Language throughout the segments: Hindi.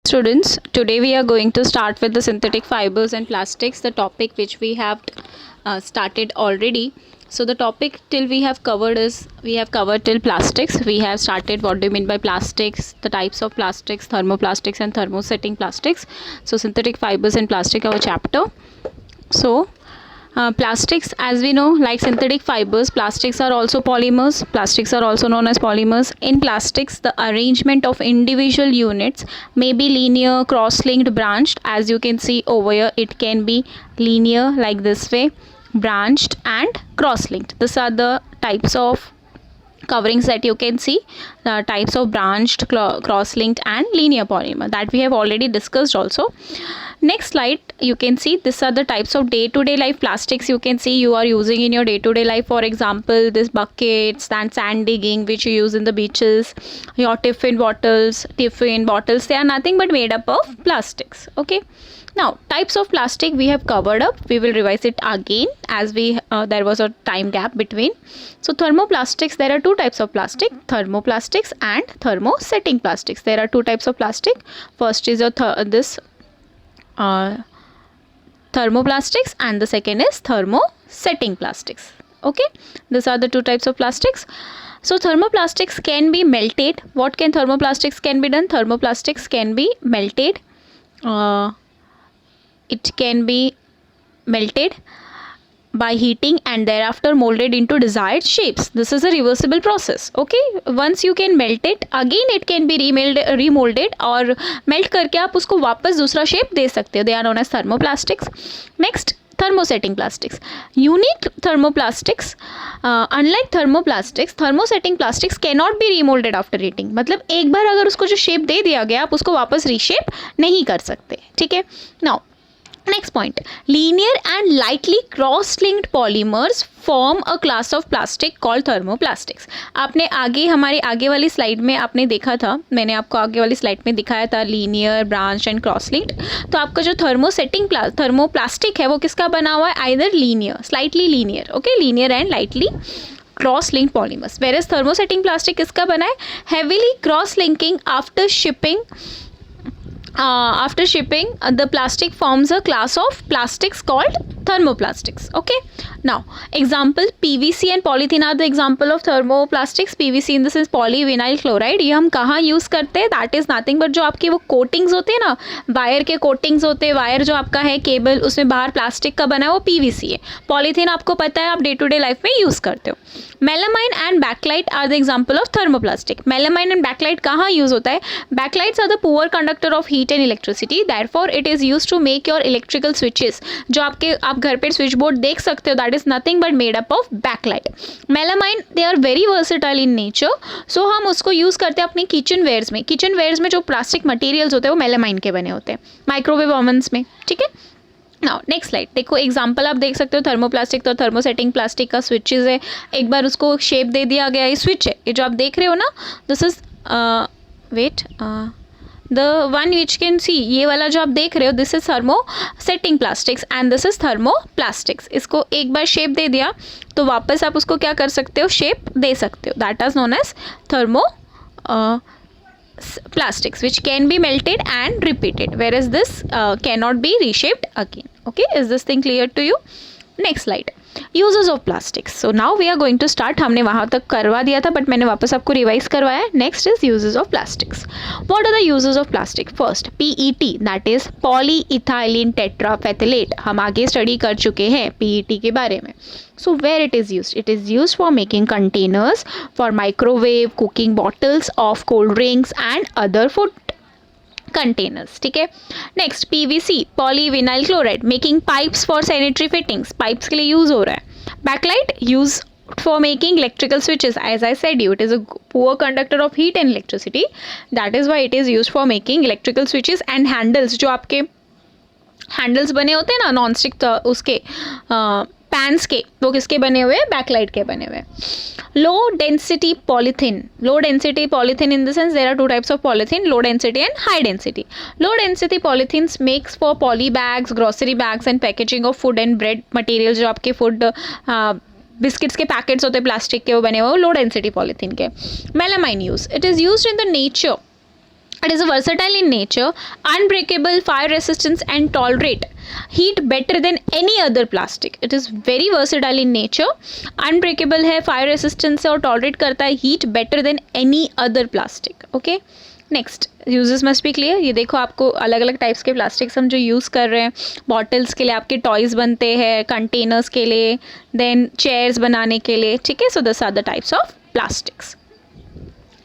Students, today we are going to start with the synthetic fibers and plastics, the topic which we have started already. So the topic till we have covered is, we have covered till plastics. We have started what do you mean by plastics, the types of plastics, thermoplastics and thermosetting plastics. So synthetic fibers and plastic, our chapter. So plastics, as we know, like synthetic fibers, plastics are also polymers. Plastics are also known as polymers. In plastics, the arrangement of individual units may be linear, cross-linked, branched. As you can see over here, it can be linear like this way, branched and cross-linked. These are the types of coverings that you can see, the types of branched, cross-linked and linear polymer that we have already discussed also. Next slide, you can see these are the types of day-to-day life plastics you can see you are using in your day-to-day life. For example, this buckets and sand digging which you use in the beaches, your tiffin bottles, they are nothing but made up of plastics. Okay. Now, types of plastic we have covered up. We will revise it again as there was a time gap between. So, thermoplastics, there are two types of plastic, thermoplastics and thermosetting plastics. There are two types of plastic. First is thermoplastics and the second is thermosetting plastics. Okay, these are the two types of plastics. So thermoplastics can be melted. What can thermoplastics can be done? Thermoplastics can be melted. It can be melted by heating and thereafter molded into desired shapes. This is a reversible process. Okay, once you can melt it, again it can be remolded और melt करके आप उसको वापस दूसरा shape दे सकते हो. They are known as thermoplastics. Next, thermosetting plastics. Unique thermoplastics, unlike thermoplastics, thermosetting plastics cannot be remolded after heating. मतलब एक बार अगर उसको जो shape दे दिया गया, आप उसको वापस reshape नहीं कर सकते. ठीक है. Now, next point, linear and lightly cross-linked polymers form a class of plastic called thermoplastics. आपने हमारे आगे वाली स्लाइड में आपने देखा था, मैंने आपको आगे वाली स्लाइड में दिखाया था linear, branch and cross linked. तो आपका जो थर्मोप्लास्टिक है वो किसका बना हुआ है? Either linear, slightly linear, okay, linear and lightly cross linked polymers. Whereas thermosetting plastic किसका बना है? Heavily cross linking. After shipping, the plastic forms a class of plastics called thermoplastics. Okay, now example, PVC and polythene are the example of thermoplastics. PVC in this is polyvinyl chloride. ये हम कहाँ यूज़ करते हैं? That is nothing but जो आपके वो कोटिंग्स होते हैं ना, वायर के कोटिंग्स होते हैं, वायर जो आपका है केबल, उसमें बाहर प्लास्टिक का बना है, वो PVC है. पॉलीथीन आपको पता है, आप डे टू डे लाइफ में यूज़ करते हो. Melamine and Bakelite are the example of thermoplastic. Melamine and Bakelite कहाँ यूज़ होता है? Bakelites are the poor conductor of heat and electricity, therefore it is use to make your electrical switches. जो आप घर पे स्विच बोर्ड देख सकते हो, that is nothing but made up of Bakelite. Melamine, they are very versatile in nature, सो हम उसको यूज़ करते हैं अपने किचन वेयर्स में. किचन वेयर्स में जो प्लास्टिक मटेरियल्स होते हैं वो मेलामाइन के बने होते हैं, माइक्रोवेव ओवन्स में. ठीक है. नाउ नेक्स्ट स्लाइड देखो, एग्जांपल आप देख सकते हो थर्मोप्लास्टिक तो थर्मोसेटिंग प्लास्टिक का स्विचेस है. एक बार उसको शेप दे दिया गया, ये स्विच है, ये जो आप देख रहे हो ना, this is the one which can see, ये वाला जो आप देख रहे हो, this is thermosetting plastics and this is thermoplastics. इसको एक बार शेप दे दिया तो वापस आप उसको क्या कर सकते हो? शेप दे सकते हो. That is known as thermo plastics which can be melted and repeated, whereas this cannot be reshaped again. Okay, is this thing clear to you? Next slide, uses of plastics. So now we are going to start. हमने वहाँ तक करवा दिया था बट मैंने वापस आपको रिवाइज करवाया. Next is uses of plastics. What are the uses of plastic? First, PET, that is polyethylene tetrafetylate. हम आगे स्टडी कर चुके हैं PET के बारे में. So where it is used? It is used for making containers for microwave, cooking bottles of cold drinks and other food containers. ठीक है. Next, PVC, polyvinyl chloride, making pipes for sanitary fittings. Pipes के लिए यूज हो रहा है. Backlight, use for making electrical switches. As I said you, it is a poor conductor of heat and electricity. That is why it is used for making electrical switches. and handles, जो आपके हैंडल्स बने होते हैं ना नॉन स्टिक, उसके पैंस के, वो किसके बने हुए हैं? बैकलाइट के बने हुए. Low density polythene. Low density polythene in the sense there are two types of polythene, low density and high density. Low density polythenes makes for poly bags, grocery bags and packaging of food and bread material. जो आपके फूड बिस्किट्स के पैकेट्स होते हैं प्लास्टिक के, वो बने हुए लो डेंसिटी पॉलीथीन के. Melamine use, it is used in the nature It is versatile in nature, unbreakable, fire resistant and tolerate heat better than any other plastic. It is very versatile in nature, unbreakable है, fire resistance है और tolerate करता है heat better than any other plastic. Okay. Next uses must be clear. ये देखो आपको अलग अलग टाइप्स के प्लास्टिक्स हम जो यूज़ कर रहे हैं. बॉटल्स के लिए आपके टॉयज़ बनते हैं, कंटेनर्स के लिए, देन चेयर्स बनाने के लिए. ठीक है. So this are the types of plastics.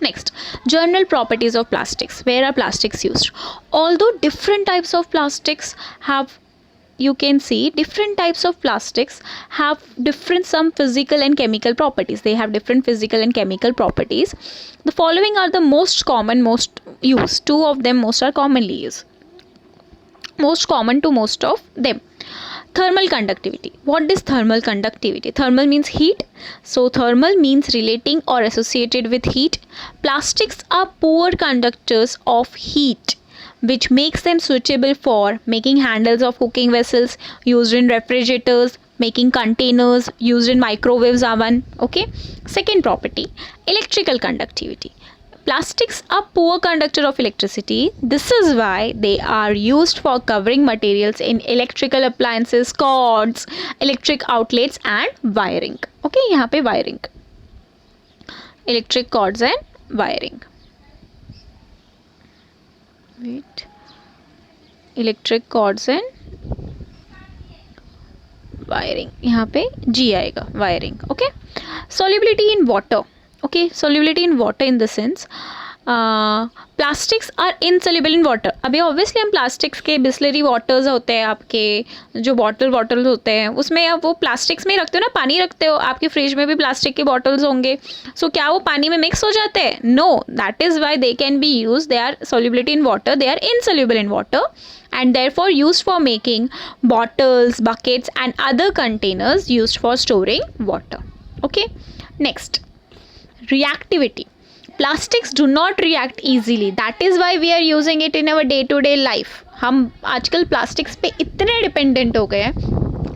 Next, general properties of plastics. Where are plastics used? Although different types of plastics have, you can see different types of plastics have different some physical and chemical properties. They have different physical and chemical properties. The following are the most common, most used. Two of them most are commonly used. Most common to most of them. Thermal conductivity. What is thermal conductivity? Thermal means heat. So thermal means relating or associated with heat. Plastics are poor conductors of heat, which makes them suitable for making handles of cooking vessels, used in refrigerators, making containers, used in microwaves oven. Okay. Second property, electrical conductivity. Plastics are poor conductor of electricity. This is why they are used for covering materials in electrical appliances, cords, electric outlets and wiring. Okay, यहाँ पे wiring, electric cords and wiring. Wait, electric cords and wiring. यहाँ पे G आएगा, wiring. Okay, solubility in water. Okay, solubility in water in the sense plastics are insoluble in water. अभी ऑब्वियसली हम प्लास्टिक्स के बिस्लरी वाटर्स होते हैं, आपके जो बॉटल होते हैं उसमें आप वो प्लास्टिक्स में रखते हो ना, पानी रखते हो, आपके फ्रिज में भी प्लास्टिक के बॉटल्स होंगे. सो क्या वो पानी में मिक्स हो जाते हैं? No, that is why they can be use. They are solubility in water, they are insoluble in water and therefore used for making bottles, buckets and other containers used for storing water. Okay, next, reactivity. Plastics do not react easily. That is why we are using it in our day to day life. हम आजकल प्लास्टिक्स पे इतने डिपेंडेंट हो गए हैं.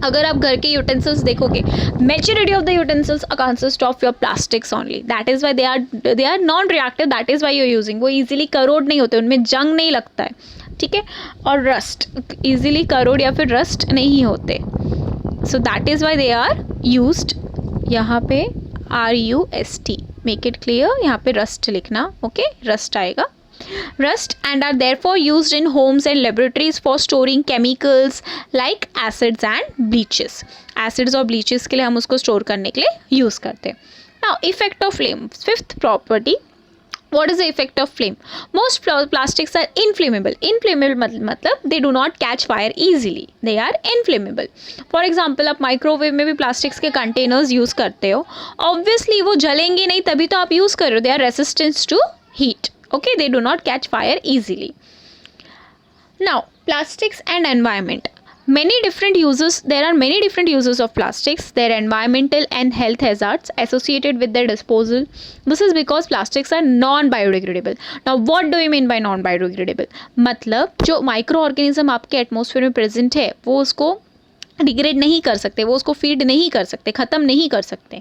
अगर आप घर के यूटेंसिल्स देखोगे, majority of the utensils consist of your plastics only. That is why they are non reactive. That is why you using. वो ईजिली करोड नहीं होते, उनमें जंग नहीं लगता है. ठीक है. और रस्ट, ईजिली करोड या फिर रस्ट नहीं होते. So that is why they are used. यहाँ पे RUST, मेक इट क्लियर. यहाँ पे रस्ट लिखना. ओके, रस्ट आएगा. Rust and are therefore used in homes and laboratories for storing chemicals like acids and bleaches. Acids और ब्लीचेस के लिए हम उसको स्टोर करने के लिए यूज़ करते हैं. Now effect of flame. Fifth property, what is the effect of flame? Most plastics are inflammable. Inflammable मतलब they do not catch fire easily. They are inflammable. For example, आप माइक्रोवेव में भी प्लास्टिक्स के कंटेनर्स यूज़ करते हो. ऑब्वियसली वो जलेंगे नहीं, तभी तो आप यूज़ कर रहे हो. They are resistant to heat. Okay, they do not catch fire easily. Now, plastics and environment. Many different uses. There are many different uses of plastics. Their environmental and health hazards associated with their disposal. This is because plastics are non-biodegradable. Now, what do you mean by non-biodegradable? मतलब जो माइक्रो ऑर्गेनिज्म आपके एटमॉस्फेयर में प्रेजेंट है वो उसको डिग्रेड नहीं कर सकते, वो उसको फीड नहीं कर सकते, ख़त्म नहीं कर सकते.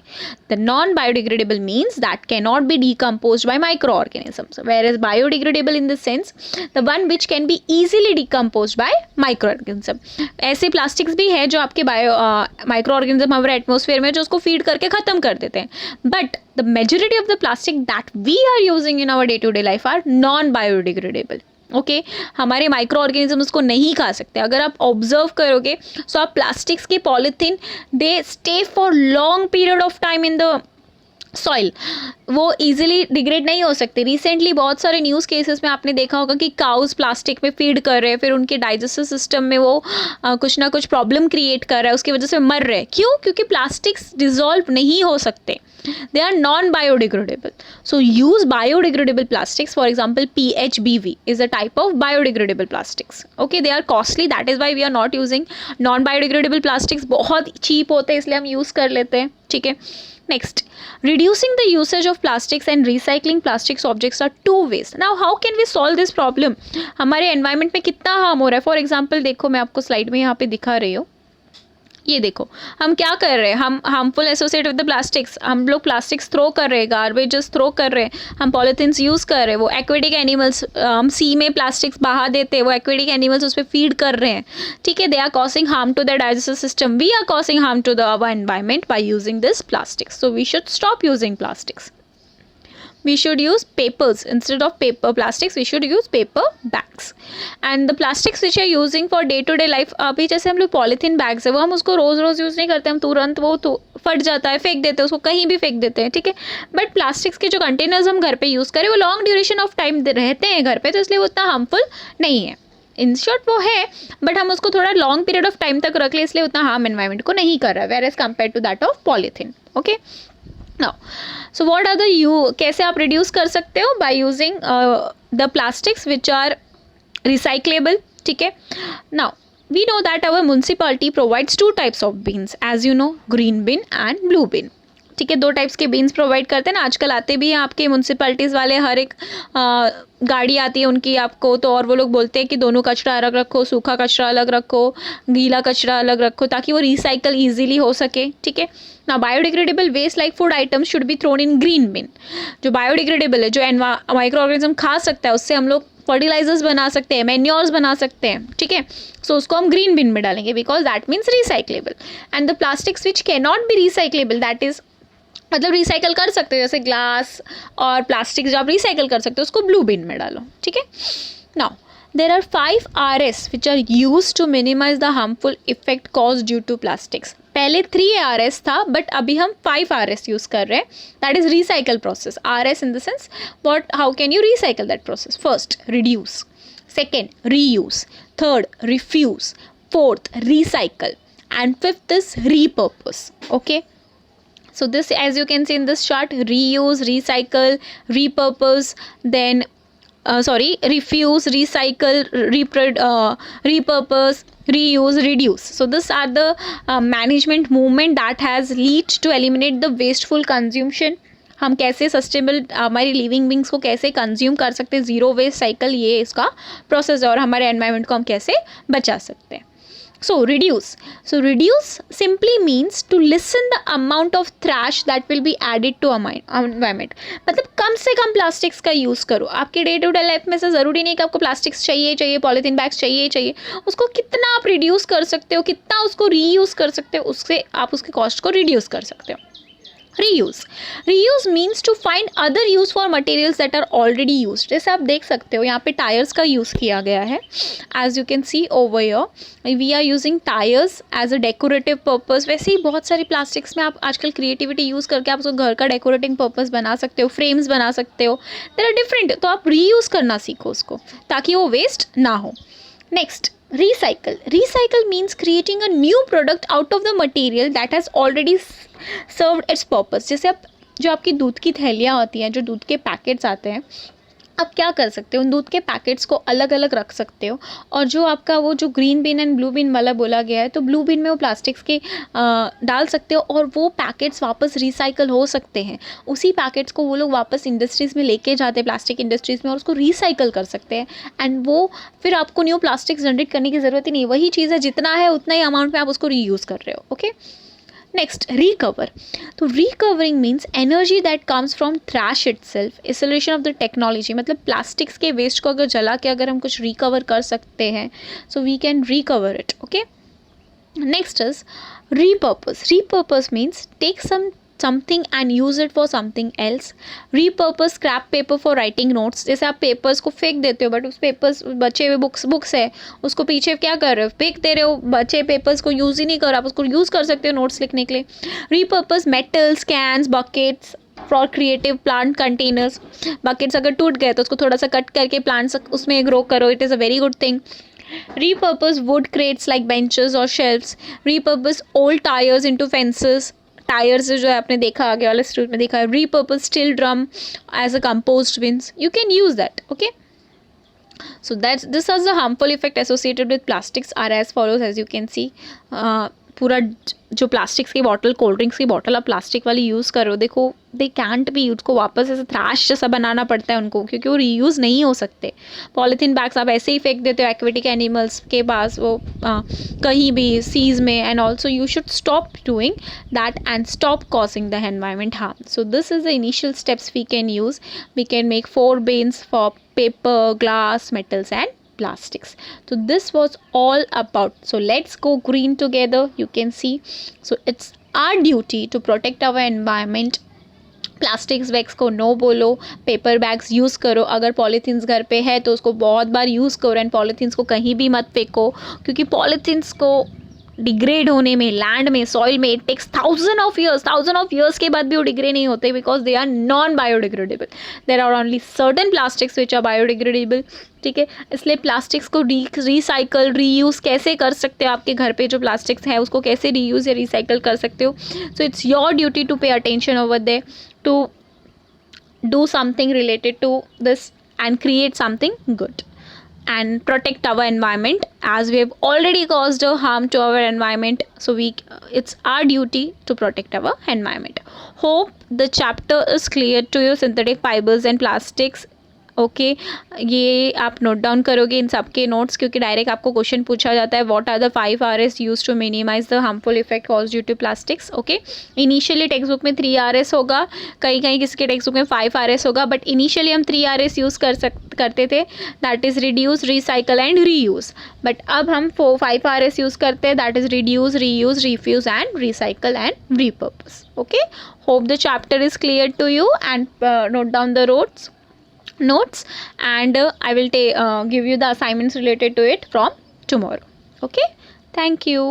The non biodegradable means that can not be decompose by microorganisms, where is biodegradable in the sense the one which can be easily decompose by microorganism. ऐसे प्लास्टिक्स भी है जो आपके माइक्रो ऑर्गेनिज्म हमारे एटमॉस्फेयर में जो उसको फीड करके ख़त्म कर देते हैं. But the majority of the plastic that we are using in our day to day life are non biodegradable. Okay, हमारे माइक्रो ऑर्गेनिज्म उसको नहीं खा सकते. अगर आप ऑब्जर्व करोगे सो आप प्लास्टिक्स के polythene they stay for long period of time in the soil. वो इजीली डिग्रेड नहीं हो सकते. रिसेंटली बहुत सारे न्यूज़ केसेस में आपने देखा होगा कि काउज प्लास्टिक में फीड कर रहे हैं, फिर उनके डाइजेस्टिव सिस्टम में वो कुछ ना कुछ प्रॉब्लम क्रिएट कर रहा है, उसकी वजह से मर रहे हैं. क्यों? क्योंकि प्लास्टिक्स डिजॉल्व नहीं हो सकते. They are non-biodegradable. So use biodegradable plastics. For example, PHBV is a type of biodegradable plastics. Okay, they are costly. That is why we are not using non-biodegradable plastics. बहुत cheap होते हैं इसलिए हम use कर लेते हैं. ठीक है. Next, reducing the usage of plastics and recycling plastics objects are two ways. Now, how can we solve this problem? हमारे environment में कितना harm हो रहा है. For example, देखो मैं आपको slide में यहाँ पे दिखा रही हूँ. ये देखो हम क्या कर रहे हैं, हम harmful associate with the plastics, हम लोग प्लास्टिक्स थ्रो कर रहे हैं, गार्बेजेस थ्रो कर रहे हैं, हम पॉलीथीन्स यूज़ कर रहे हैं, वो एक्वेटिक एनिमल्स, हम सी में प्लास्टिक्स बहा देते हैं, वो एक्वेटिक एनिमल्स उस पर फीड कर रहे हैं, ठीक है, they are causing harm to the digestive system, we are causing harm to the our environment by using this plastics, so we should stop using plastics. We should use papers instead of paper plastics. We should use paper bags. And the plastics which are using for day to day life, अभी जैसे हम लोग पॉलीथीन बैग्स है वो हम उसको रोज़ रोज़ यूज़ नहीं करते, हम तुरंत वो तो फट जाता है, फेंक देते हैं उसको, कहीं भी फेंक देते हैं, ठीक है. बट प्लास्टिक्स के जो कंटेनर्स हम घर पे यूज़ करें वो लॉन्ग ड्यूरेशन ऑफ टाइम रहते हैं घर पे, तो इसलिए वो उतना हार्मफुल नहीं है. इन शॉर्ट वो है, बट हम उसको थोड़ा लॉन्ग पीरियड ऑफ टाइम तक रख ले, इसलिए उतना हार्म एनवायरमेंट को नहीं कर रहा है, where as compared to that of polythene. Okay, now so what are the कैसे आप रिड्यूस कर सकते हो, by using the plastics which are recyclable, ठीक है. Now we know that our municipality provides 2 types of bins, as you know, green bin and blue bin, ठीक है. 2 टाइप्स के बीन्स प्रोवाइड करते हैं ना, आजकल आते भी हैं आपके म्युनिसिपैलिटीज़ वाले, हर एक गाड़ी आती है उनकी आपको, तो और वो लोग बोलते हैं कि दोनों कचरा अलग रखो, सूखा कचरा अलग रखो, गीला कचरा अलग रखो, ताकि वो रिसाइकल ईजिली हो सके, ठीक है. ना biodegradable waste like food items should be thrown in green bin. जो बायोडिग्रेडेबल है, जो माइक्रो ऑर्गेनिज्म खा सकता है, उससे हम लोग फर्टिलाइजर्स बना सकते हैं, मैन्योर्स बना सकते हैं, ठीक है. सो उसको हम ग्रीन बिन में डालेंगे, because that means recyclable. And the plastics which can not B recyclable, that is मतलब रिसाइकल कर सकते हो, जैसे ग्लास और प्लास्टिक जो आप रिसाइकल कर सकते हो उसको ब्लू बिन में डालो, ठीक है. Now there are 5 RS which are use to minimise the harmful effect cause due to plastics. पहले 3 RS था, बट अभी हम 5 RS यूज़ कर रहे हैं, that is recycle process. RS in the sense what, how can you recycle that process. First, reduce. Second, reuse. Third, refuse. Fourth, recycle. And fifth is repurpose. Okay, so this, as you can see in this chart, reuse, recycle, repurpose, then refuse, recycle, repurpose, reuse, reduce. So these are the management movement that has lead to eliminate the wasteful consumption. हम कैसे सस्टेनेबल हमारी लिविंग बींग्स को कैसे कंज्यूम कर सकते हैं, ज़ीरो वेस्ट साइकिल, ये इसका प्रोसेस है, और हमारे एनवायरनमेंट को हम कैसे बचा सकते हैं. So reduce simply means to lessen the amount of trash that will be added to our environment. मतलब कम से कम प्लास्टिक्स का यूज़ करो. आपके डे टू डे लाइफ में से ज़रूरी नहीं कि आपको प्लास्टिक्स चाहिए, पॉलीथीन बैग्स चाहिए. उसको कितना आप रिड्यूस कर सकते हो, कितना उसको रीयूज़ कर सकते हो, उससे आप उसके कॉस्ट को रिड्यूस कर सकते हो. Reuse means to find other use for materials that are already used. जैसे आप देख सकते हो यहाँ पे टायर्स का यूज़ किया गया है. As you can see over here, we are using tires as a decorative purpose. वैसे ही बहुत सारी प्लास्टिक्स में आप आजकल क्रिएटिविटी यूज़ करके आप उसको घर का डेकोरेटिंग पर्पस बना सकते हो, फ्रेम्स बना सकते हो. देयर आर डिफरेंट, तो आप रीयूज़ करना सीखो उसको, ताकि वो वेस्ट ना हो. Next, recycle means creating a new product out of the material that has already served its purpose. जैसे आप जो आपकी दूध की थैलियाँ होती हैं, जो दूध के पैकेट्स आते हैं, आप क्या कर सकते हो, उन दूध के पैकेट्स को अलग अलग रख सकते हो, और जो आपका वो जो ग्रीन बिन एंड ब्लू बिन वाला बोला गया है, तो ब्लू बिन में वो प्लास्टिक्स के डाल सकते हो, और वो पैकेट्स वापस रिसाइकल हो सकते हैं. उसी पैकेट्स को वो लोग वापस इंडस्ट्रीज़ में लेके जाते हैं, प्लास्टिक इंडस्ट्रीज़ में, और उसको रिसाइकल कर सकते हैं. एंड वो फिर आपको न्यू प्लास्टिक्स जनरेट करने की ज़रूरत ही नहीं, वही चीज़ है, जितना है उतना ही अमाउंट में आप उसको रीयूज़ कर रहे हो. Okay, next, recover. तो recovering means energy that comes from trash itself, acceleration of the technology. मतलब प्लास्टिक्स के वेस्ट को अगर जला के अगर हम कुछ रिकवर कर सकते हैं, so we can recover it. Okay, next is repurpose means take something and use it for something else. Repurpose scrap paper for writing notes. जैसे आप पेपर्स को फेंक देते हो, बट उस पेपर्स बचे हुए बुक्स है, उसको पीछे क्या कर रहे हो, फेंक दे रहे हो, बचे पेपर्स को यूज़ ही नहीं कर, आप उसको यूज़ कर सकते हो नोट्स लिखने के लिए. Repurpose metals, cans, buckets for creative plant containers. Buckets अगर टूट गए तो उसको थोड़ा सा कट करके प्लांट्स उसमें ग्रो करो, it is a very good thing. Repurpose wood crates like benches or shelves. Repurpose old tires into fences. Tyres जो है आपने देखा आगे वाले स्टूड में देखा है. Repurpose steel drum as a compost bins. You can use that. Okay. So this is the harmful effect associated with plastics are as follows, as you can see. पूरा जो प्लास्टिक्स की बॉटल, कोल्ड ड्रिंक्स की बॉटल आप प्लास्टिक वाली यूज़ करो, देखो दे कैंट बी, उसको वापस ऐसे थ्रैश जैसा बनाना पड़ता है उनको, क्योंकि वो रीयूज़ नहीं हो सकते। पॉलीथीन बैग्स आप ऐसे ही फेंक देते हो एक्वेटिक एनिमल्स के पास, वो कहीं भी सीज में, and also you should stop doing that and stop causing the environment harm. So this is the initial steps we can use. We can make 4 bins for paper, glass, metals and plastics. So this was all about. So let's go green together. You can see. So it's our duty to protect our environment. Plastics bags को नो बोलो, पेपर बैग्स यूज़ करो, अगर पॉलीथीन्स घर पे है तो उसको बहुत बार यूज़ करो, एंड पॉलीथीन्स को कहीं भी मत फेंको, क्योंकि पॉलीथीन्स को डिग्रेड होने में, लैंड में, सॉइल में, it takes thousand of years के बाद भी वो डिग्रेड नहीं होते, because they are non biodegradable. There are only certain plastics which are biodegradable. ठीक है, इसलिए प्लास्टिक्स को रिसाइकल, रीयूज़ कैसे कर सकते हो, आपके घर पे जो प्लास्टिक्स है उसको कैसे रीयूज़ या रिसाइकल कर सकते हो. So it's your duty to pay attention over there, to do something related to this and create something good and protect our environment, as we have already caused a harm to our environment. So it's our duty to protect our environment. Hope the chapter is clear to you, synthetic fibers and plastics. Okay, ये आप नोट डाउन करोगे इन सब के नोट्स, क्योंकि डायरेक्ट आपको क्वेश्चन पूछा जाता है, what are the 5 RS use to minimise the harmful effect cause due to plastics. Okay, initially textbook में 3 RS होगा, कहीं कहीं किसी के टेक्स्ट बुक में 5 RS होगा, बट इनिशियली हम 3 RS यूज़ करते थे, that is reduce, recycle and reuse. But अब हम 5 RS यूज़ करते हैं, that is reduce, reuse, refuse and recycle and repurpose. Okay, hope the chapter is clear to you, and note down the notes, and I will give you the assignments related to it from tomorrow. Okay, thank you.